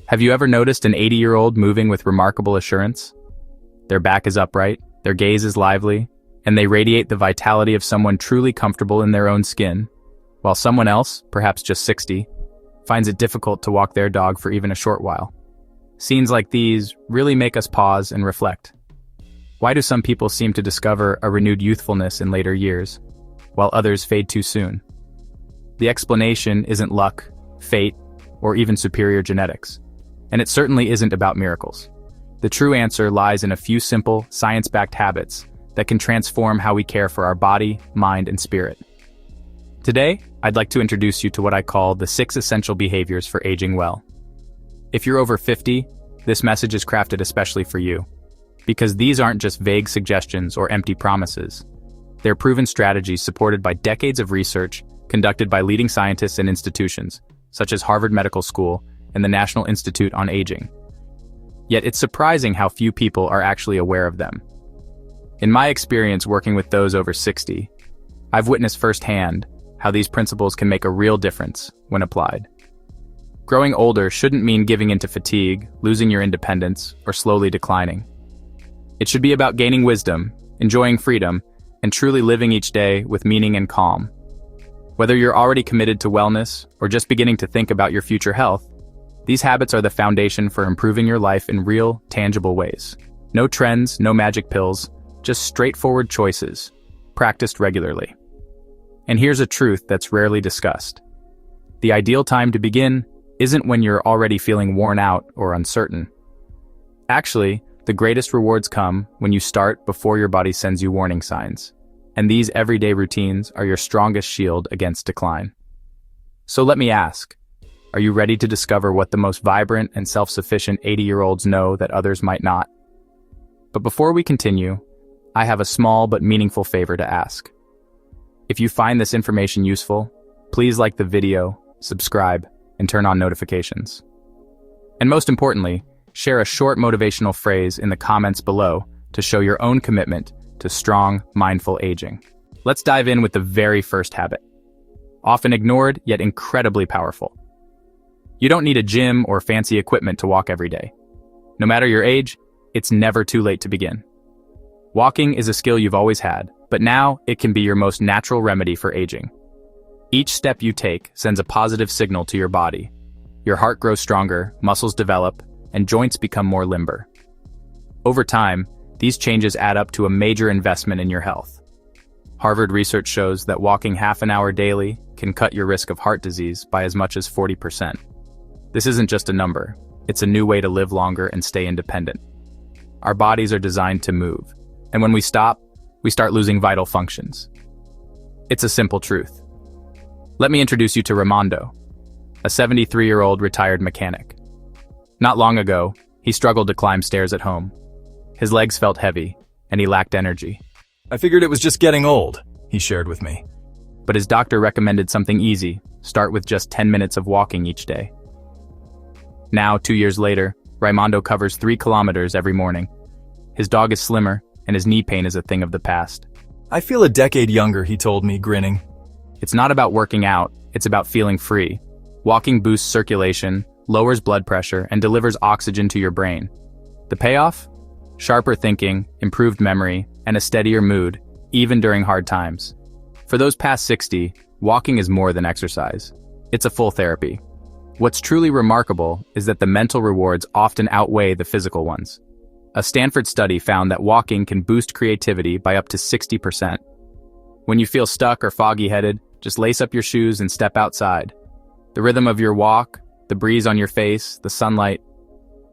Have you ever noticed an 80-year-old moving with remarkable assurance? Their back is upright, their gaze is lively, and they radiate the vitality of someone truly comfortable in their own skin, while someone else, perhaps just 60, finds it difficult to walk their dog for even a short while. Scenes like these really make us pause and reflect. Why do some people seem to discover a renewed youthfulness in later years, while others fade too soon? The explanation isn't luck, fate, or even superior genetics, and it certainly isn't about miracles. The true answer lies in a few simple, science-backed habits that can transform how we care for our body, mind, and spirit. Today, I'd like to introduce you to what I call the 6 essential behaviors for aging well. If you're over 50, this message is crafted especially for you, because these aren't just vague suggestions or empty promises. They're proven strategies supported by decades of research conducted by leading scientists and institutions, such as Harvard Medical School and the National Institute on Aging. Yet it's surprising how few people are actually aware of them. In my experience working with those over 60, I've witnessed firsthand how these principles can make a real difference when applied. Growing older shouldn't mean giving into fatigue, losing your independence, or slowly declining. It should be about gaining wisdom, enjoying freedom, and truly living each day with meaning and calm. Whether you're already committed to wellness or just beginning to think about your future health, these habits are the foundation for improving your life in real, tangible ways. No trends, no magic pills, just straightforward choices, practiced regularly. And here's a truth that's rarely discussed. The ideal time to begin isn't when you're already feeling worn out or uncertain. Actually, the greatest rewards come when you start before your body sends you warning signs. And these everyday routines are your strongest shield against decline. So let me ask, are you ready to discover what the most vibrant and self-sufficient 80-year-olds know that others might not? But before we continue, I have a small but meaningful favor to ask. If you find this information useful, please like the video, subscribe, and turn on notifications. And most importantly, share a short motivational phrase in the comments below to show your own commitment to strong, mindful aging. Let's dive in with the very first habit. Often ignored, yet incredibly powerful. You don't need a gym or fancy equipment to walk every day. No matter your age, it's never too late to begin. Walking is a skill you've always had, but now it can be your most natural remedy for aging. Each step you take sends a positive signal to your body. Your heart grows stronger, muscles develop, and joints become more limber. Over time, these changes add up to a major investment in your health. Harvard research shows that walking half an hour daily can cut your risk of heart disease by as much as 40%. This isn't just a number, it's a new way to live longer and stay independent. Our bodies are designed to move, and when we stop, we start losing vital functions. It's a simple truth. Let me introduce you to Raimondo, a 73-year-old retired mechanic. Not long ago, he struggled to climb stairs at home. His legs felt heavy, and he lacked energy. I figured it was just getting old, he shared with me. But his doctor recommended something easy. Start with just 10 minutes of walking each day. Now, 2 years later, Raimondo covers 3 kilometers every morning. His dog is slimmer, and his knee pain is a thing of the past. I feel a decade younger, he told me, grinning. It's not about working out, it's about feeling free. Walking boosts circulation, lowers blood pressure, and delivers oxygen to your brain. The payoff? Sharper thinking, improved memory, and a steadier mood, even during hard times. For those past 60, walking is more than exercise. It's a full therapy. What's truly remarkable is that the mental rewards often outweigh the physical ones. A Stanford study found that walking can boost creativity by up to 60%. When you feel stuck or foggy-headed, just lace up your shoes and step outside. The rhythm of your walk, the breeze on your face, the sunlight,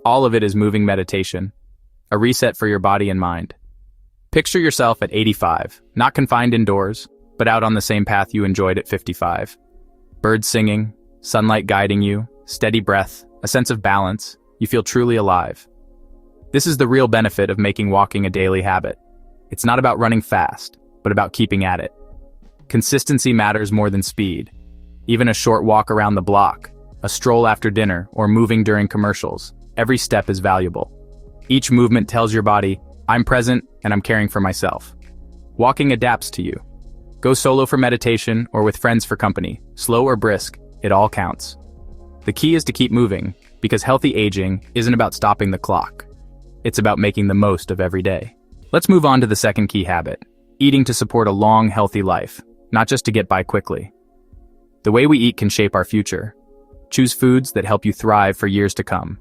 all of it is moving meditation. A reset for your body and mind. Picture yourself at 85, not confined indoors, but out on the same path you enjoyed at 55. Birds singing, sunlight guiding you, steady breath, a sense of balance, you feel truly alive. This is the real benefit of making walking a daily habit. It's not about running fast, but about keeping at it. Consistency matters more than speed. Even a short walk around the block, a stroll after dinner, or moving during commercials, every step is valuable. Each movement tells your body, I'm present and I'm caring for myself. Walking adapts to you. Go solo for meditation or with friends for company, slow or brisk, it all counts. The key is to keep moving, Because healthy aging isn't about stopping the clock. It's about making the most of every day. Let's move on to the second key habit: eating to support a long, healthy life, not just to get by quickly. The way we eat can shape our future. Choose foods that help you thrive for years to come.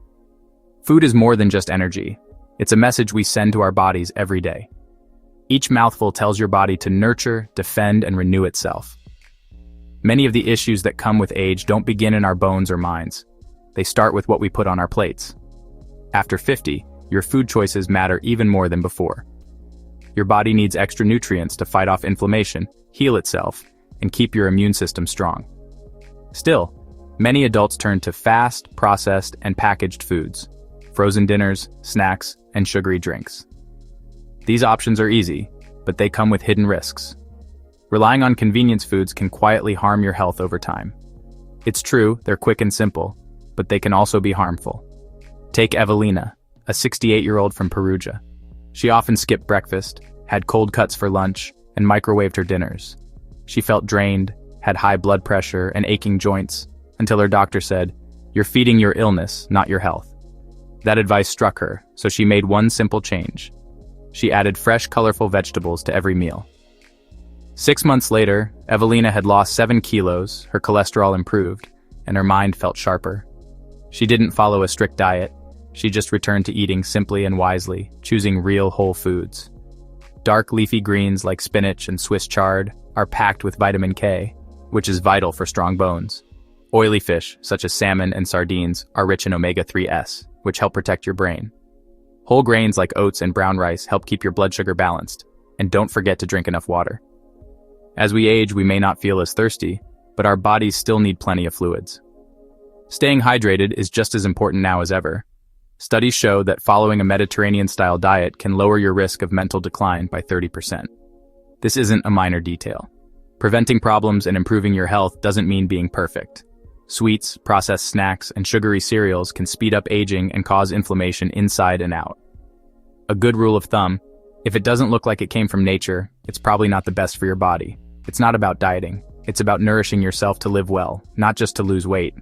Food is more than just energy. It's a message we send to our bodies every day. Each mouthful tells your body to nurture, defend, and renew itself. Many of the issues that come with age don't begin in our bones or minds. They start with what we put on our plates. After 50, your food choices matter even more than before. Your body needs extra nutrients to fight off inflammation, heal itself, and keep your immune system strong. Still, many adults turn to fast, processed, and packaged foods, frozen dinners, snacks, and sugary drinks. These options are easy, but they come with hidden risks. Relying on convenience foods can quietly harm your health over time. It's true, they're quick and simple, but they can also be harmful. Take Evelina, a 68-year-old from Perugia. She often skipped breakfast, had cold cuts for lunch, and microwaved her dinners. She felt drained, had high blood pressure and aching joints, until her doctor said, "You're feeding your illness, not your health." That advice struck her, so she made one simple change. She added fresh, colorful vegetables to every meal. 6 months later, Evelina had lost 7 kilos, her cholesterol improved, and her mind felt sharper. She didn't follow a strict diet. She just returned to eating simply and wisely, choosing real whole foods. Dark leafy greens like spinach and Swiss chard are packed with vitamin K, which is vital for strong bones. Oily fish, such as salmon and sardines, are rich in omega-3s, which help protect your brain. Whole grains like oats and brown rice help keep your blood sugar balanced, and don't forget to drink enough water. As we age, we may not feel as thirsty, but our bodies still need plenty of fluids. Staying hydrated is just as important now as ever. Studies show that following a Mediterranean-style diet can lower your risk of mental decline by 30%. This isn't a minor detail. Preventing problems and improving your health doesn't mean being perfect. Sweets, processed snacks, and sugary cereals can speed up aging and cause inflammation inside and out. A good rule of thumb: if it doesn't look like it came from nature, it's probably not the best for your body. It's not about dieting. It's about nourishing yourself to live well, not just to lose weight.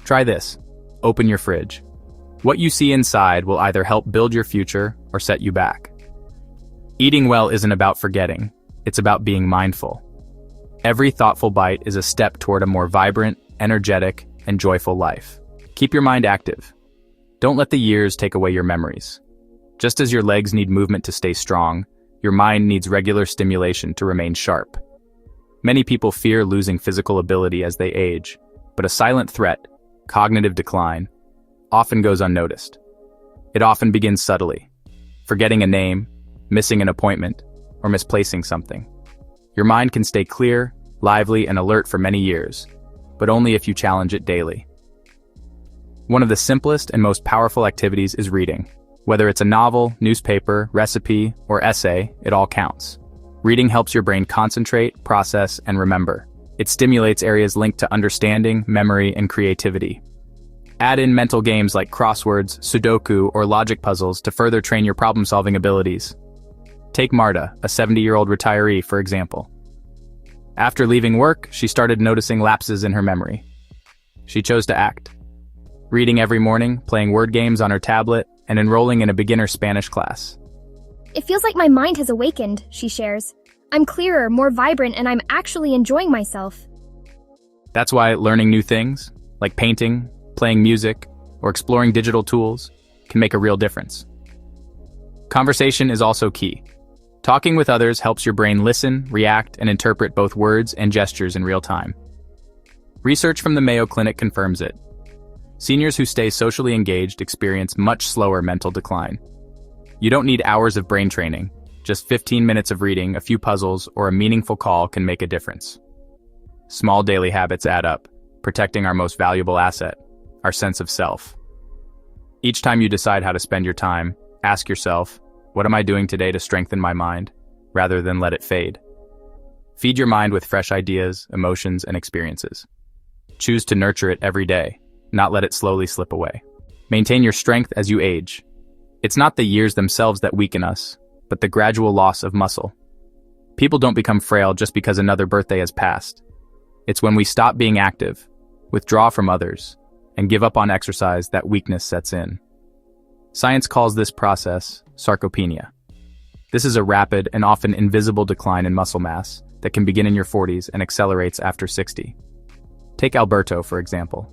Try this. Open your fridge. What you see inside will either help build your future or set you back. Eating well isn't about forgetting. It's about being mindful. Every thoughtful bite is a step toward a more vibrant, energetic, and joyful life. Keep your mind active. Don't let the years take away your memories. Just as your legs need movement to stay strong, your mind needs regular stimulation to remain sharp. Many people fear losing physical ability as they age, but a silent threat, cognitive decline, often goes unnoticed. It often begins subtly: forgetting a name, missing an appointment, or misplacing something. Your mind can stay clear, lively, and alert for many years, but only if you challenge it daily. One of the simplest and most powerful activities is reading. Whether it's a novel, newspaper, recipe, or essay, it all counts. Reading helps your brain concentrate, process, and remember. It stimulates areas linked to understanding, memory, and creativity. Add in mental games like crosswords, Sudoku, or logic puzzles to further train your problem-solving abilities. Take Marta, a 70-year-old retiree, for example. After leaving work, she started noticing lapses in her memory. She chose to act. Reading every morning, playing word games on her tablet, and enrolling in a beginner Spanish class. It feels like my mind has awakened, she shares. I'm clearer, more vibrant, and I'm actually enjoying myself. That's why learning new things, like painting, playing music, or exploring digital tools, can make a real difference. Conversation is also key. Talking with others helps your brain listen, react, and interpret both words and gestures in real time. Research from the Mayo Clinic confirms it. Seniors who stay socially engaged experience much slower mental decline. You don't need hours of brain training. Just 15 minutes of reading, a few puzzles, or a meaningful call can make a difference. Small daily habits add up, protecting our most valuable asset, our sense of self. Each time you decide how to spend your time, ask yourself, what am I doing today to strengthen my mind, rather than let it fade? Feed your mind with fresh ideas, emotions, and experiences. Choose to nurture it every day, not let it slowly slip away. Maintain your strength as you age. It's not the years themselves that weaken us, but the gradual loss of muscle. People don't become frail just because another birthday has passed. It's when we stop being active, withdraw from others, and give up on exercise, that weakness sets in. Science calls this process sarcopenia. This is a rapid and often invisible decline in muscle mass that can begin in your 40s and accelerates after 60. Take Alberto, for example.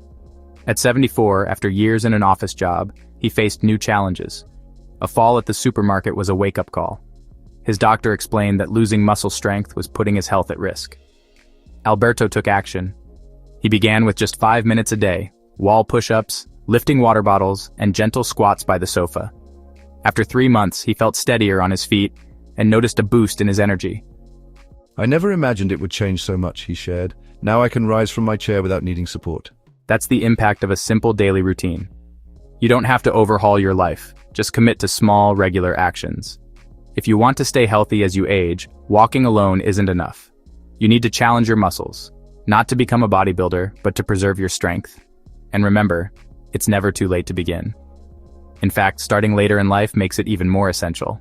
At 74, after years in an office job, he faced new challenges. A fall at the supermarket was a wake-up call. His doctor explained that losing muscle strength was putting his health at risk. Alberto took action. He began with just 5 minutes a day, wall push-ups, lifting water bottles, and gentle squats by the sofa. After 3 months, he felt steadier on his feet and noticed a boost in his energy. I never imagined it would change so much, he shared. Now I can rise from my chair without needing support. That's the impact of a simple daily routine. You don't have to overhaul your life, just commit to small, regular actions. If you want to stay healthy as you age, walking alone isn't enough. You need to challenge your muscles, not to become a bodybuilder, but to preserve your strength. And remember, it's never too late to begin. In fact, starting later in life makes it even more essential.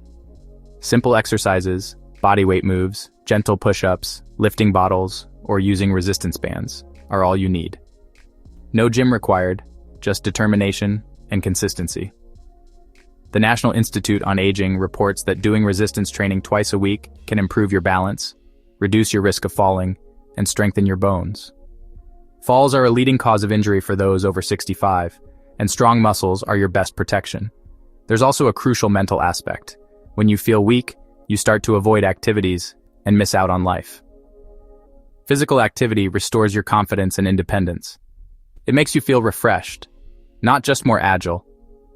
Simple exercises, body weight moves, gentle push-ups, lifting bottles, or using resistance bands are all you need. No gym required, just determination and consistency. The National Institute on Aging reports that doing resistance training twice a week can improve your balance, reduce your risk of falling, and strengthen your bones. Falls are a leading cause of injury for those over 65, and strong muscles are your best protection. There's also a crucial mental aspect. When you feel weak, you start to avoid activities and miss out on life. Physical activity restores your confidence and independence. It makes you feel refreshed, not just more agile,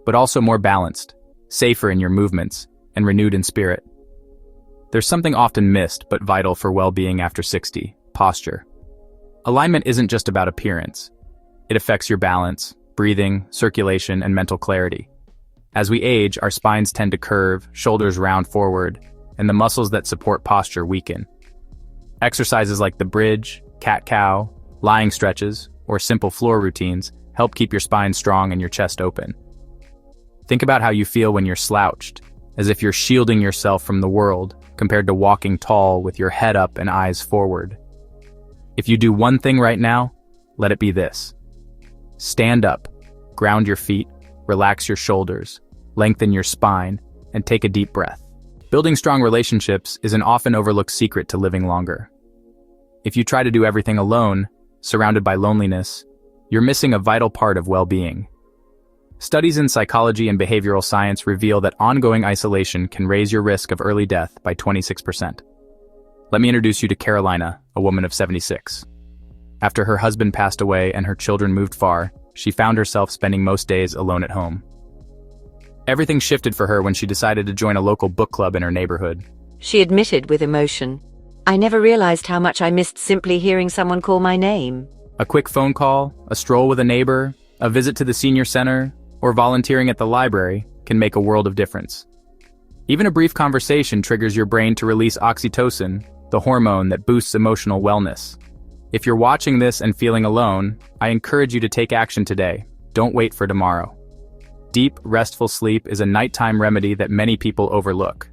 but also more balanced, safer in your movements, and renewed in spirit. There's something often missed but vital for well-being after 60, posture. Alignment isn't just about appearance. It affects your balance, breathing, circulation, and mental clarity. As we age, our spines tend to curve, shoulders round forward, and the muscles that support posture weaken. Exercises like the bridge, cat-cow, lying stretches, or simple floor routines help keep your spine strong and your chest open. Think about how you feel when you're slouched, as if you're shielding yourself from the world, compared to walking tall with your head up and eyes forward. If you do one thing right now, let it be this. Stand up, ground your feet, relax your shoulders, lengthen your spine, and take a deep breath. Building strong relationships is an often overlooked secret to living longer. If you try to do everything alone, surrounded by loneliness, you're missing a vital part of well-being. Studies in psychology and behavioral science reveal that ongoing isolation can raise your risk of early death by 26%. Let me introduce you to Carolina, a woman of 76. After her husband passed away and her children moved far, she found herself spending most days alone at home. Everything shifted for her when she decided to join a local book club in her neighborhood. She admitted with emotion, "I never realized how much I missed simply hearing someone call my name." A quick phone call, a stroll with a neighbor, a visit to the senior center, or volunteering at the library can make a world of difference. Even a brief conversation triggers your brain to release oxytocin, the hormone that boosts emotional wellness. If you're watching this and feeling alone, I encourage you to take action today. Don't wait for tomorrow. Deep, restful sleep is a nighttime remedy that many people overlook.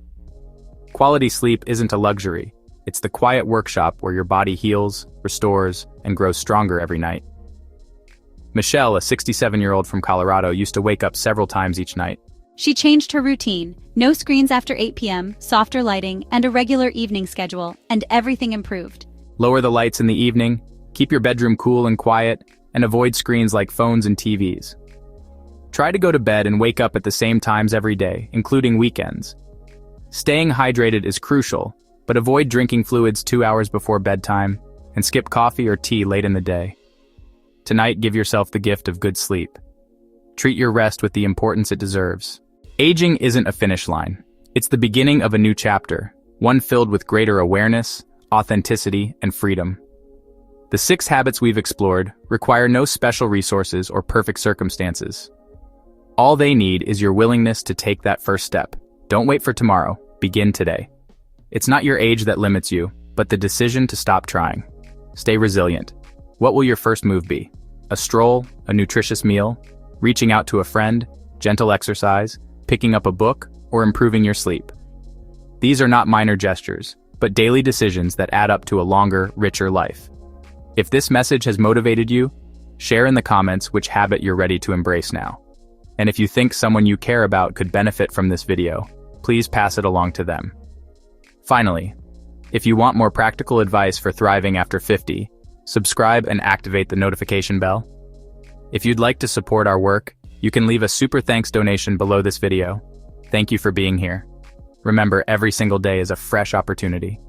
Quality sleep isn't a luxury. It's the quiet workshop where your body heals, restores, and grows stronger every night. Michelle, a 67-year-old from Colorado, used to wake up several times each night. She changed her routine. No screens after 8 p.m., softer lighting, and a regular evening schedule, and everything improved. Lower the lights in the evening, keep your bedroom cool and quiet, and avoid screens like phones and TVs. Try to go to bed and wake up at the same times every day, including weekends. Staying hydrated is crucial, but avoid drinking fluids 2 hours before bedtime, and skip coffee or tea late in the day. Tonight, give yourself the gift of good sleep. Treat your rest with the importance it deserves. Aging isn't a finish line. It's the beginning of a new chapter, one filled with greater awareness, authenticity, and freedom. The 6 habits we've explored require no special resources or perfect circumstances. All they need is your willingness to take that first step. Don't wait for tomorrow. Begin today. It's not your age that limits you, but the decision to stop trying. Stay resilient. What will your first move be? A stroll, a nutritious meal, reaching out to a friend, gentle exercise, picking up a book, or improving your sleep? These are not minor gestures, but daily decisions that add up to a longer, richer life. If this message has motivated you, Share in the comments which habit you're ready to embrace now. And if you think someone you care about could benefit from this video, please pass it along to them. Finally, if you want more practical advice for thriving after 50, subscribe and activate the notification bell. If you'd like to support our work, you can leave a super thanks donation below this video. Thank you for being here. Remember, every single day is a fresh opportunity.